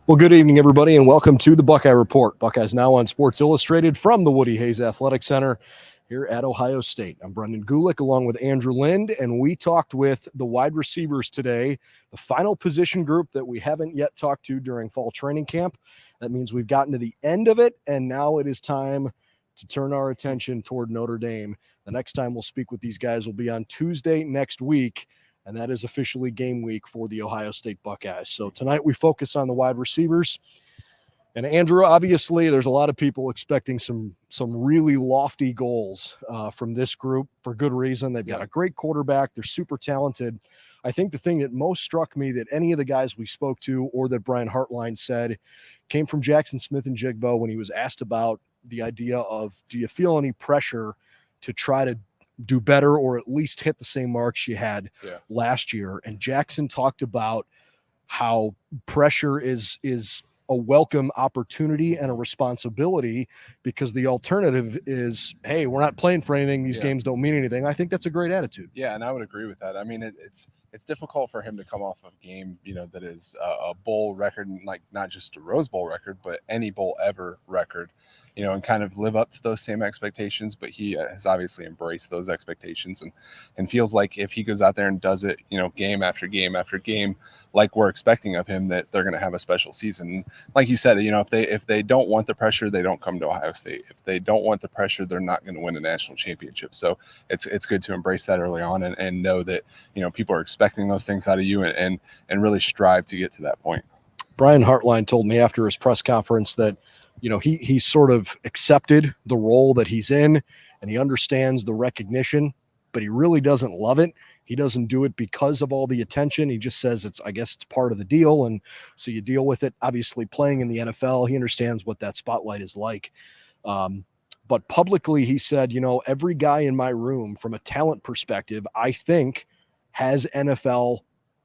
Well, good evening, everybody, and welcome to the Buckeye Report. Buckeyes Now on Sports Illustrated from the Woody Hayes Athletic Center here at Ohio State. I'm Brendan Gulick along with Andrew Lind, and we talked with the wide receivers today, the final position group that we haven't yet talked to during fall training camp. That means we've gotten to the end of it, and now it is time to turn our attention toward Notre Dame. The next time we'll speak with these guys will be on Tuesday next week, and that is officially game week for the Ohio State Buckeyes. So tonight we focus on the wide receivers. And Andrew, obviously, there's a lot of people expecting some really lofty goals from this group for good reason. They've got a great quarterback. They're super talented. I think the thing that most struck me that any of the guys we spoke to or that Brian Hartline said came from Jackson Smith-Njigba when he was asked about the idea of, do you feel any pressure to try to do better or at least hit the same marks you had last year? And Jackson talked about how pressure is a welcome opportunity and a responsibility, because the alternative is, hey, we're not playing for anything. These games don't mean anything. I think that's a great attitude. Yeah, and I would agree with that. I mean, it's difficult for him to come off of a game, that is a bowl record, and like not just a Rose Bowl record, but any bowl ever record, and kind of live up to those same expectations. But he has obviously embraced those expectations and feels like if he goes out there and does it, game after game after game, like we're expecting of him, that they're going to have a special season. Like you said, if they don't want the pressure, they don't come to Ohio State. If they don't want the pressure, they're not going to win a national championship. So it's good to embrace that early on and know that, people are expecting those things out of you and really strive to get to that point. Brian Hartline told me after his press conference that, he sort of accepted the role that he's in and he understands the recognition, but he really doesn't love it. He doesn't do it because of all the attention. He just says I guess it's part of the deal. And so you deal with it. Obviously playing in the NFL, he understands what that spotlight is like. But publicly he said, every guy in my room from a talent perspective, I think has NFL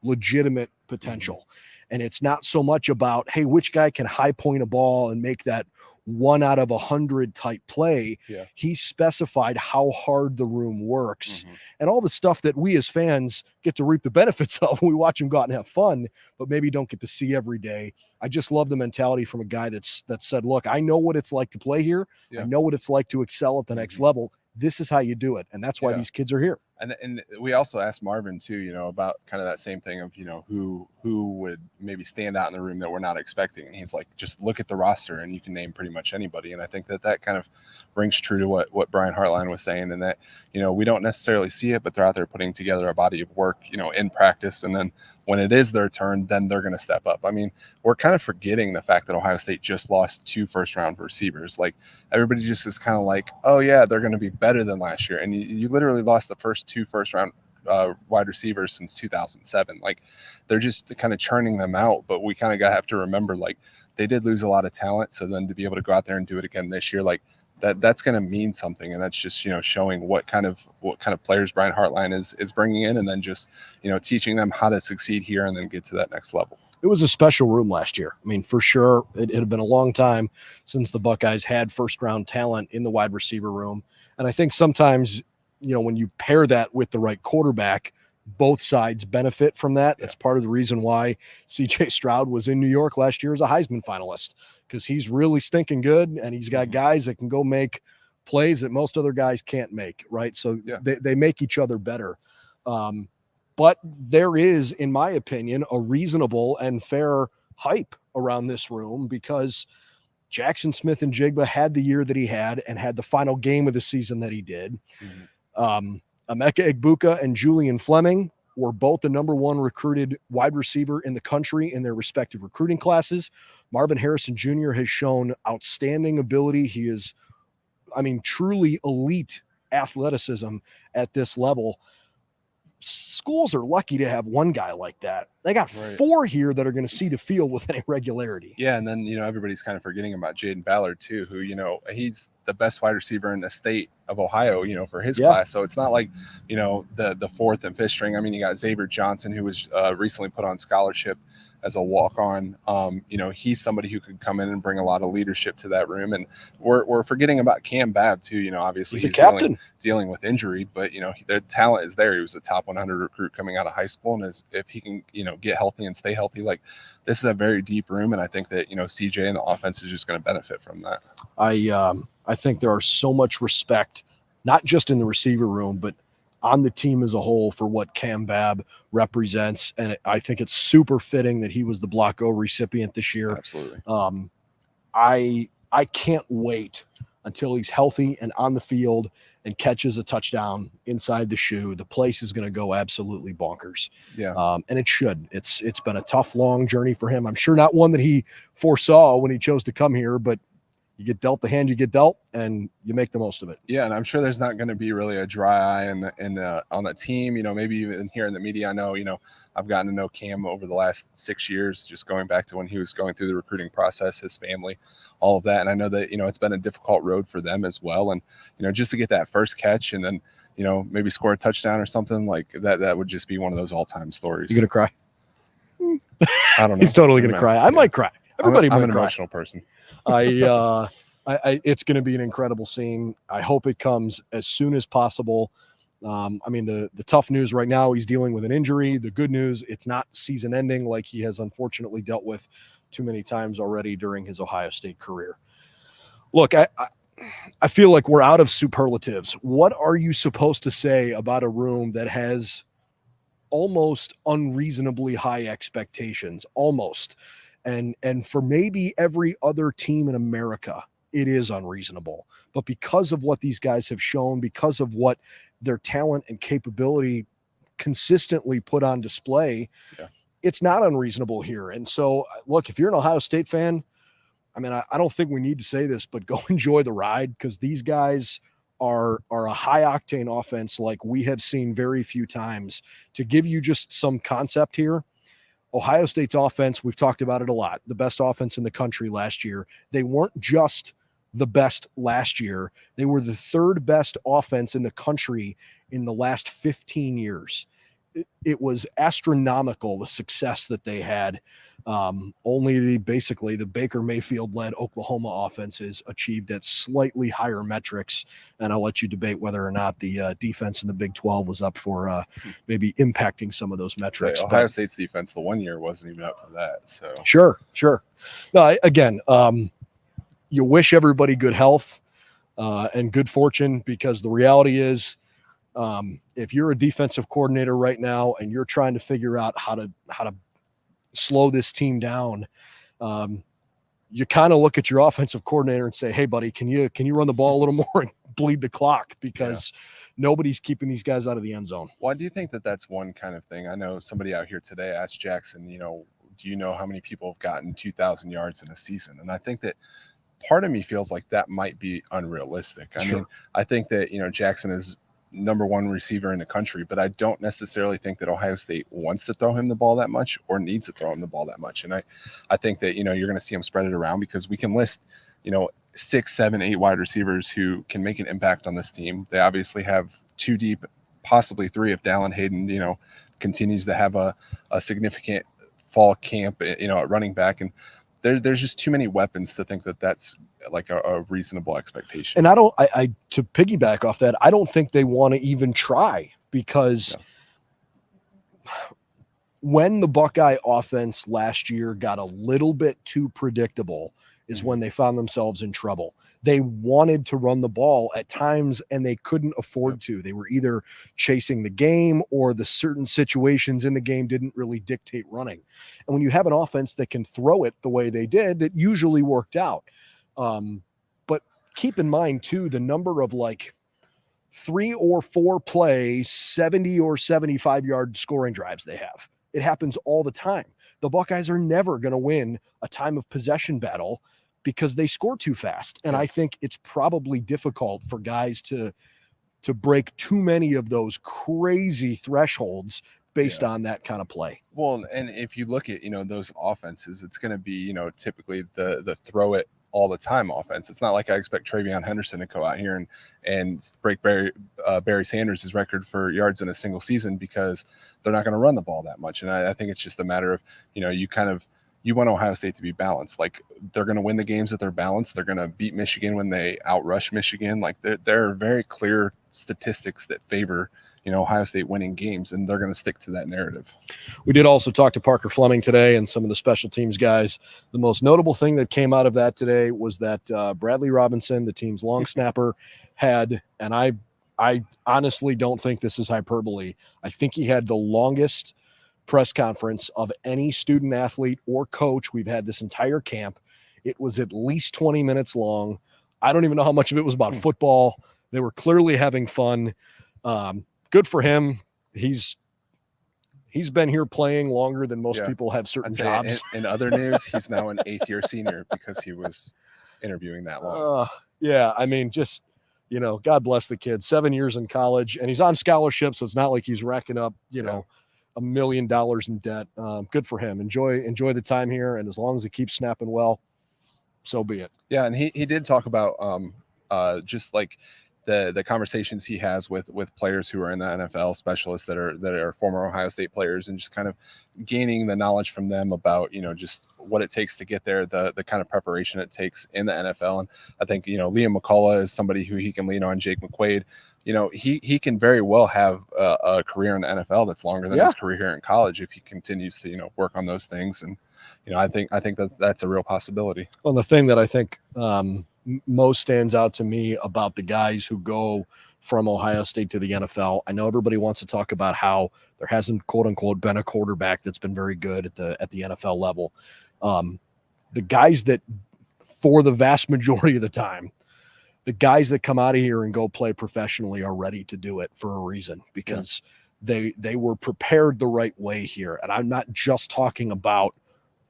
legitimate potential. Mm-hmm. And it's not so much about, hey, which guy can high point a ball and make that 1 out of 100 type play. Yeah. He specified how hard the room works and all the stuff that we as fans get to reap the benefits of when we watch him go out and have fun, but maybe don't get to see every day. I just love the mentality from a guy that said, look, I know what it's like to play here. Yeah. I know what it's like to excel at the next level. This is how you do it. And that's why these kids are here. And we also asked Marvin too, about kind of that same thing of, who would maybe stand out in the room that we're not expecting. And he's like, just look at the roster and you can name pretty much anybody. And I think that kind of rings true to what Brian Hartline was saying, and that, we don't necessarily see it, but they're out there putting together a body of work, in practice. And then when it is their turn, then they're going to step up. I mean, we're kind of forgetting the fact that Ohio State just lost 2 first-round receivers. Like, everybody just is kind of like, oh yeah, they're going to be better than last year. And you literally lost the first 2 first-round wide receivers since 2007. Like, they're just kind of churning them out. But we kind of have to remember, like, they did lose a lot of talent. So then to be able to go out there and do it again this year, like, that's going to mean something. And that's just, showing what kind of players Brian Hartline is bringing in, and then just, teaching them how to succeed here and then get to that next level. It was a special room last year. I mean, for sure, it had been a long time since the Buckeyes had first-round talent in the wide receiver room. And I think sometimes, when you pair that with the right quarterback, both sides benefit from that. That's part of the reason why C.J. Stroud was in New York last year as a Heisman finalist, because he's really stinking good, and he's got guys that can go make plays that most other guys can't make, right? So they make each other better. But there is, in my opinion, a reasonable and fair hype around this room, because Jackson Smith-Njigba had the year that he had and had the final game of the season that he did. Emeka Egbuka and Julian Fleming were both the number 1 recruited wide receiver in the country in their respective recruiting classes. Marvin Harrison Jr. has shown outstanding ability. He is, truly elite athleticism at this level. Schools are lucky to have one guy like that. They got 4 here that are going to see the field with any regularity. Yeah, and then, everybody's kind of forgetting about Jaden Ballard too, who, he's the best wide receiver in the state of Ohio, for his class. So it's not like, the 4th and 5th string. I mean, you got Xavier Johnson, who was recently put on scholarship as a walk-on. He's somebody who could come in and bring a lot of leadership to that room. And we're forgetting about Cam Babb too. Obviously he's a captain dealing with injury, but the talent is there. He was a top 100 recruit coming out of high school, and if he can get healthy and stay healthy, like this is a very deep room, and I think that CJ and the offense is just going to benefit from that. I think there are so much respect, not just in the receiver room, but on the team as a whole for what Cam Babb represents. And I think it's super fitting that he was the Block O recipient this year. Absolutely. I can't wait until he's healthy and on the field and catches a touchdown inside the shoe. The place is going to go absolutely bonkers. Yeah. And it should. It's been a tough, long journey for him. I'm sure not one that he foresaw when he chose to come here, but you get dealt the hand you get dealt, and you make the most of it. Yeah, and I'm sure there's not going to be really a dry eye on the team. Maybe even here in the media. I know, I've gotten to know Cam over the last 6 years, just going back to when he was going through the recruiting process, his family, all of that. And I know that it's been a difficult road for them as well. And just to get that first catch and then maybe score a touchdown or something like that, that would just be one of those all-time stories. You gonna cry? I don't know. He's totally gonna cry. I might cry. Everybody I'm might an cry. Emotional person. It's going to be an incredible scene. I hope it comes as soon as possible. The tough news right now, he's dealing with an injury. The good news, it's not season ending like he has unfortunately dealt with too many times already during his Ohio State career. Look, I feel like we're out of superlatives. What are you supposed to say about a room that has almost unreasonably high expectations? Almost. And for maybe every other team in America, it is unreasonable. But because of what these guys have shown, because of what their talent and capability consistently put on display, it's not unreasonable here. And so, look, if you're an Ohio State fan, I don't think we need to say this, but go enjoy the ride, because these guys are a high-octane offense like we have seen very few times. To give you just some concept here, Ohio State's offense, we've talked about it a lot, the best offense in the country last year. They weren't just the best last year. They were the third best offense in the country in the last 15 years. It was astronomical, the success that they had. Only the Baker Mayfield-led Oklahoma offenses achieved at slightly higher metrics, and I'll let you debate whether or not the defense in the Big 12 was up for maybe impacting some of those metrics. Ohio State's defense the one year wasn't even up for that. So Sure. No, again, you wish everybody good health and good fortune, because the reality is, if you're a defensive coordinator right now and you're trying to figure out how to slow this team down, you kind of look at your offensive coordinator and say, hey buddy, can you run the ball a little more and bleed the clock, because nobody's keeping these guys out of the end zone. Why do you think that that's one kind of thing? I know somebody out here today asked Jackson, do you know how many people have gotten 2,000 yards in a season? And I think that part of me feels like that might be unrealistic. I mean, I think that, Jackson is number one receiver in the country, but I don't necessarily think that Ohio State wants to throw him the ball that much or needs to throw him the ball that much. And I think that, you're going to see him spread it around, because we can list, 6, 7, 8 wide receivers who can make an impact on this team. They obviously have 2 deep, possibly 3 if Dallin Hayden, continues to have a significant fall camp, at running back. And there's just too many weapons to think that that's like a reasonable expectation. And I to piggyback off that, I don't think they want to even try, because when the Buckeye offense last year got a little bit too predictable is when they found themselves in trouble. They wanted to run the ball at times and they couldn't afford to. They were either chasing the game, or the certain situations in the game didn't really dictate running. And when you have an offense that can throw it the way they did, it usually worked out. But keep in mind too, the number of 3 or 4 play 70 or 75 yard scoring drives they have. It happens all the time. The Buckeyes are never going to win a time of possession battle because they score too fast. And I think it's probably difficult for guys to break too many of those crazy thresholds based on that kind of play. Well, and if you look at, those offenses, it's going to be, typically the throw it all the time offense. It's not like I expect Travion Henderson to go out here and break Barry Sanders' record for yards in a single season, because they're not going to run the ball that much. And I think it's just a matter of, you want Ohio State to be balanced. Like, they're going to win the games that they're balanced. They're going to beat Michigan when they outrush Michigan. Like, there are very clear statistics that favor, Ohio State winning games, and they're going to stick to that narrative. We did also talk to Parker Fleming today and some of the special teams guys. The most notable thing that came out of that today was that Bradley Robinson, the team's long snapper, had, and I honestly don't think this is hyperbole, I think he had the longest press conference of any student athlete or coach we've had this entire camp. It was at least 20 minutes long. I don't even know how much of it was about football. They were clearly having fun. Good for him. He's been here playing longer than most people have certain jobs. In other news, he's now an 8th-year senior because he was interviewing that long. Yeah, I mean, just, God bless the kid. 7 years in college, and he's on scholarship, so it's not like he's racking up, $1 million in debt. Good for him. Enjoy the time here, and as long as it keeps snapping well, so be it. Yeah, and he did talk about just like the conversations he has with players who are in the NFL, specialists that are former Ohio State players, and just kind of gaining the knowledge from them about, just what it takes to get there, the kind of preparation it takes in the NFL. And I think, Liam McCullough is somebody who he can lean on. Jake McQuaid, he can very well have a career in the NFL that's longer than his career here in college if he continues to, work on those things. And, I think that's a real possibility. Well, the thing that I think most stands out to me about the guys who go from Ohio State to the NFL, I know everybody wants to talk about how there hasn't, quote unquote, been a quarterback that's been very good at the NFL level. The guys that, for the vast majority of the time, the guys that come out of here and go play professionally are ready to do it for a reason, because they were prepared the right way here. And I'm not just talking about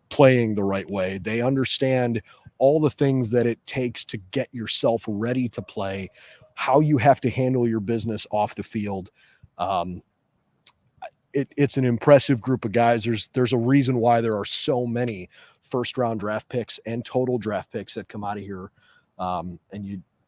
playing the right way. They understand all the things that it takes to get yourself ready to play, how you have to handle your business off the field. It's an impressive group of guys. There's a reason why there are so many first-round draft picks and total draft picks that come out of here.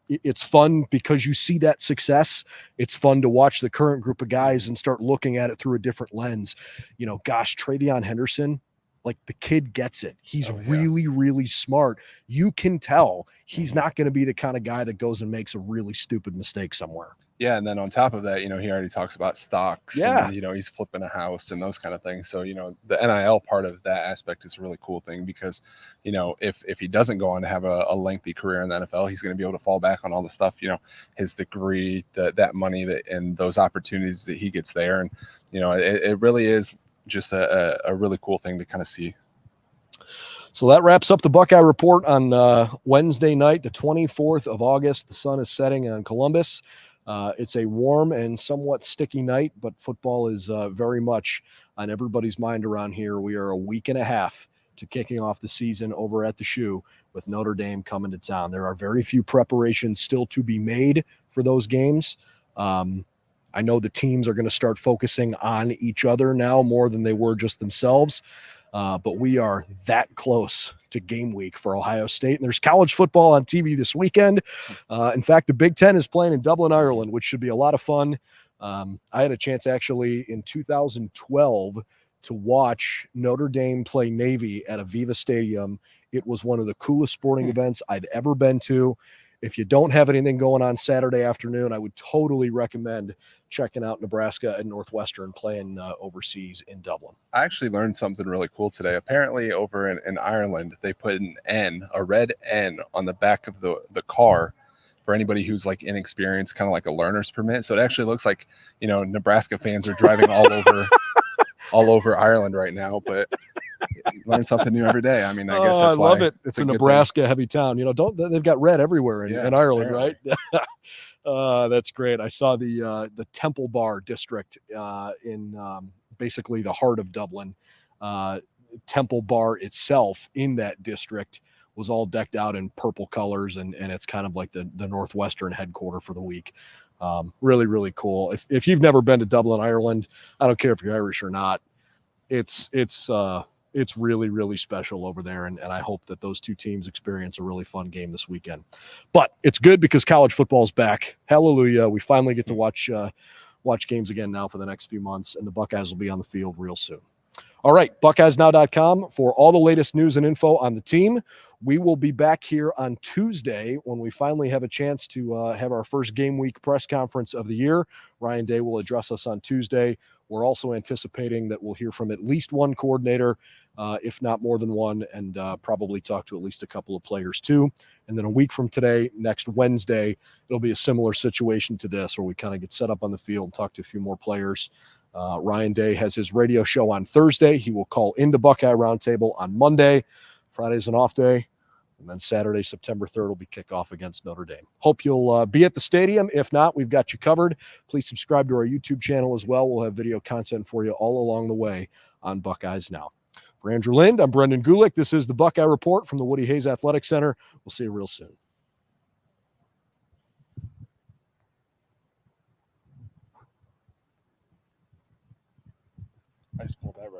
It's fun because you see that success. It's fun to watch the current group of guys and start looking at it through a different lens. Travion Henderson, like, the kid gets it. He's really, really smart. You can tell he's not going to be the kind of guy that goes and makes a really stupid mistake somewhere. Yeah, and then on top of that, he already talks about stocks. Yeah. And, he's flipping a house and those kind of things. So, the NIL part of that aspect is a really cool thing because, if he doesn't go on to have a lengthy career in the NFL, he's going to be able to fall back on all the stuff, his degree, that money and those opportunities that he gets there. And, it really is just a really cool thing to kind of see. So that wraps up the Buckeye Report on Wednesday night, the 24th of August. The sun is setting on Columbus. It's a warm and somewhat sticky night, but football is very much on everybody's mind around here. We are a week and a half to kicking off the season over at the Shoe with Notre Dame coming to town. There are very few preparations still to be made for those games. I know the teams are going to start focusing on each other now more than they were just themselves. But we are that close to game week for Ohio State. And there's college football on TV this weekend. In fact, the Big Ten is playing in Dublin, Ireland, which should be a lot of fun. I had a chance actually in 2012 to watch Notre Dame play Navy at Aviva Stadium. It was one of the coolest sporting events I've ever been to. If you don't have anything going on Saturday afternoon, I would totally recommend checking out Nebraska and Northwestern playing overseas in Dublin. I actually learned something really cool today. Apparently over in Ireland, they put a red N on the back of the car for anybody who's like inexperienced, kind of like a learner's permit. So it actually looks like, Nebraska fans are driving all over Ireland right now, but learn something new every day. I mean, I guess that's why. I love it. It's a Nebraska heavy town. They've got red everywhere in Ireland, apparently. Right? That's great. I saw the Temple Bar district in basically the heart of Dublin. Temple Bar itself in that district was all decked out in purple colors, and it's kind of like the Northwestern headquarter for the week. Really, really cool. If you've never been to Dublin, Ireland, I don't care if you're Irish or not. It's it's really, really special over there. And I hope that those two teams experience a really fun game this weekend. But it's good because college football is back. Hallelujah. We finally get to watch games again now for the next few months, and the Buckeyes will be on the field real soon. All right, BuckeyesNow.com for all the latest news and info on the team. We will be back here on Tuesday when we finally have a chance to have our first game week press conference of the year. Ryan Day will address us on Tuesday. We're also anticipating that we'll hear from at least one coordinator, if not more than one, and probably talk to at least a couple of players too. And then a week from today, next Wednesday, it'll be a similar situation to this where we kind of get set up on the field and talk to a few more players. Ryan Day has his radio show on Thursday. He will call into Buckeye Roundtable on Monday. Friday's an off day. And then Saturday, September 3rd, will be kickoff against Notre Dame. Hope you'll be at the stadium. If not, we've got you covered. Please subscribe to our YouTube channel as well. We'll have video content for you all along the way on Buckeyes Now. For Andrew Lind, I'm Brendan Gulick. This is the Buckeye Report from the Woody Hayes Athletic Center. We'll see you real soon. I just pulled that right.